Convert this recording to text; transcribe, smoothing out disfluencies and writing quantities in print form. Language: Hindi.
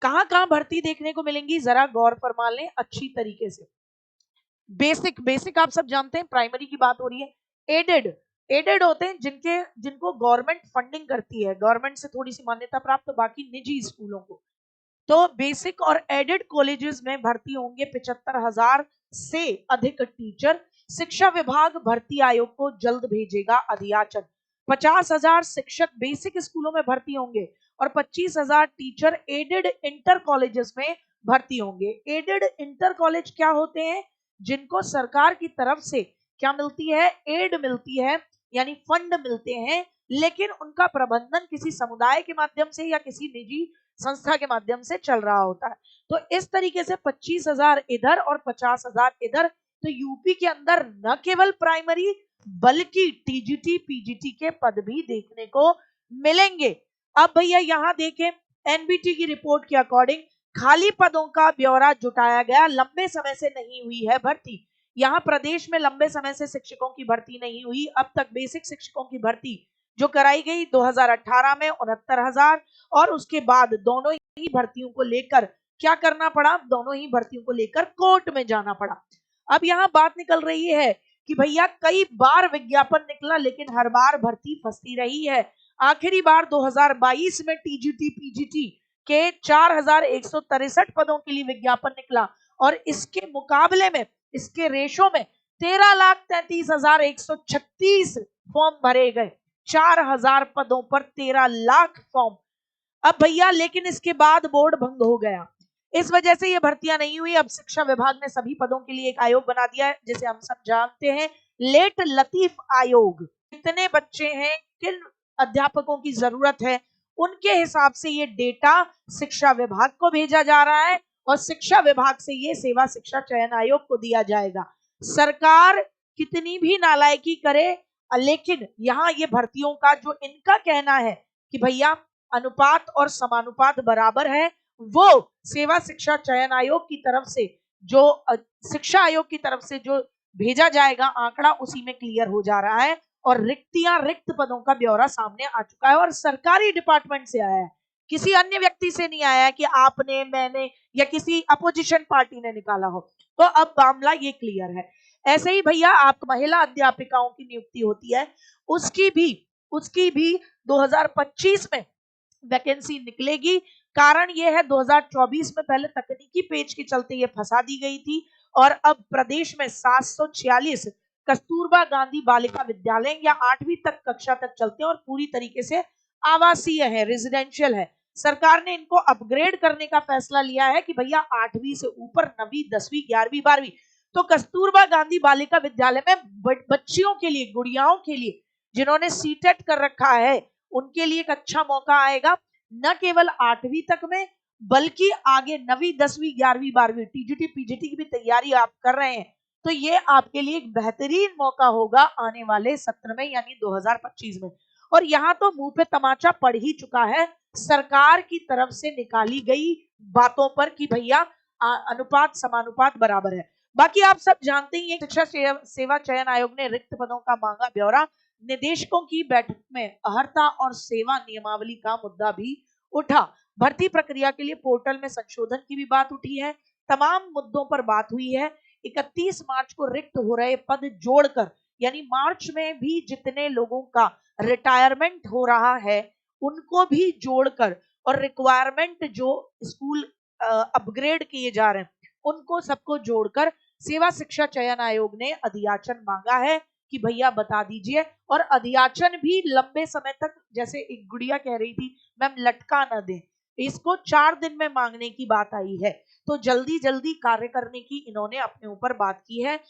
कहां कहां भर्ती देखने को मिलेंगी, जरा गौर फरमा लें अच्छी तरीके से। बेसिक आप सब जानते हैं, प्राइमरी की बात हो रही है। एडेड होते हैं जिनको गवर्नमेंट फंडिंग करती है, गवर्नमेंट से थोड़ी सी मान्यता प्राप्त, बाकी निजी स्कूलों को। तो बेसिक और एडेड कॉलेजेस में भर्ती होंगे 75,000 से अधिक टीचर। शिक्षा विभाग भर्ती आयोग को जल्द भेजेगा अधियाचन। 50,000 शिक्षक बेसिक स्कूलों में भर्ती होंगे और 25,000 टीचर एडेड इंटर कॉलेजेस में भर्ती होंगे। एडेड इंटर कॉलेज क्या होते हैं? जिनको सरकार की तरफ से क्या मिलती है? एड मिलती है, यानी फंड मिलते हैं, लेकिन उनका प्रबंधन किसी समुदाय के माध्यम से या किसी निजी संस्था के माध्यम से चल रहा होता है। तो इस तरीके से 25,000 इधर और 50,000 इधर। तो यूपी के अंदर न केवल प्राइमरी बल्कि टीजीटी पीजीटी के पद भी देखने को मिलेंगे। अब भैया यहां देखें, एनबीटी की रिपोर्ट के अकॉर्डिंग खाली पदों का ब्यौरा जुटाया गया। लंबे समय से नहीं हुई है भर्ती। यहाँ प्रदेश में लंबे समय से शिक्षकों की भर्ती नहीं हुई। अब तक बेसिक शिक्षकों की भर्ती जो कराई गई 2018 में 69,000, और उसके बाद दोनों ही भर्तियों को लेकर क्या करना पड़ा? दोनों ही भर्तियों को लेकर कोर्ट में जाना पड़ा। अब यहाँ बात निकल रही है कि भैया कई बार विज्ञापन निकला, लेकिन हर बार भर्ती फंसती रही है। आखिरी बार 2022 में टीजीटी पीजीटी के 4,163 पदों के लिए विज्ञापन निकला, और इसके मुकाबले में, इसके रेशो में 13,33,136 फॉर्म भरे गए। 4,000 पदों पर 13 लाख फॉर्म। अब भैया लेकिन इसके बाद बोर्ड भंग हो गया, इस वजह से ये भर्तियां नहीं हुई। अब शिक्षा विभाग ने सभी पदों के लिए एक आयोग बना दिया है, जिसे हम सब जानते हैं, लेट लतीफ आयोग। कितने बच्चे हैं, किन अध्यापकों की जरूरत है, उनके हिसाब से ये डेटा शिक्षा विभाग को भेजा जा रहा है, और शिक्षा विभाग से ये सेवा शिक्षा चयन आयोग को दिया जाएगा। सरकार कितनी भी नालायकी करे, लेकिन यहाँ ये भर्तियों का जो इनका कहना है कि भैया अनुपात और समानुपात बराबर है, वो सेवा शिक्षा चयन आयोग की तरफ से, जो शिक्षा आयोग की तरफ से जो भेजा जाएगा आंकड़ा, उसी में क्लियर हो जा रहा है। और रिक्त पदों का ब्यौरा सामने आ चुका है, और सरकारी डिपार्टमेंट से आया है, किसी अन्य व्यक्ति से नहीं आया है कि आपने, मैंने या किसी अपोजिशन पार्टी ने निकाला हो। तो अब मामला ये क्लियर है। ऐसे ही भैया आप महिला अध्यापिकाओं की नियुक्ति होती है, उसकी भी 2025 में वैकेंसी निकलेगी। कारण यह है 2024 में पहले तकनीकी पेच के चलते ये फंसा दी गई थी, और अब प्रदेश में 746 कस्तूरबा गांधी बालिका विद्यालय या 8वीं तक कक्षा तक चलते हैं और पूरी तरीके से आवासीय है, रेजिडेंशियल है। सरकार ने इनको अपग्रेड करने का फैसला लिया है कि भैया 8वीं से ऊपर 9वीं 10वीं 11वीं 12वीं, तो कस्तूरबा गांधी बालिका विद्यालय में बच्चियों के लिए, गुड़ियाओं के लिए, जिन्होंने सीटेट कर रखा है, उनके लिए एक अच्छा मौका आएगा। न केवल 8वीं तक में, बल्कि आगे 9वीं 10वीं 11वीं 12वीं टीजीटी पीजीटी की भी तैयारी आप कर रहे हैं, तो ये आपके लिए एक बेहतरीन मौका होगा आने वाले सत्र में, यानी 2025 में। और यहाँ तो मुंह पे तमाचा पड़ ही चुका है सरकार की तरफ से निकाली गई बातों पर कि भैया अनुपात समानुपात बराबर है। बाकी आप सब जानते ही हैं, शिक्षा सेवा चयन आयोग ने रिक्त पदों का मांगा ब्यौरा। निदेशकों की बैठक में अहर्ता और सेवा नियमावली का मुद्दा भी उठा। भर्ती प्रक्रिया के लिए पोर्टल में संशोधन की भी बात उठी है। तमाम मुद्दों पर बात हुई है। 31 मार्च को रिक्त हो रहे पद जोड़कर, यानी मार्च में भी जितने लोगों का रिटायरमेंट हो रहा है उनको भी जोड़कर, और रिक्वायरमेंट जो स्कूल अपग्रेड किए जा रहे हैं उनको सबको जोड़कर सेवा शिक्षा चयन आयोग ने अधियाचन मांगा है कि भैया बता दीजिए। और अधियाचन भी लंबे समय तक, जैसे एक गुड़िया कह रही थी मैम, लटका न दें, इसको 4 दिन में मांगने की बात आई है। तो जल्दी जल्दी कार्य करने की इन्होंने अपने ऊपर बात की है। तो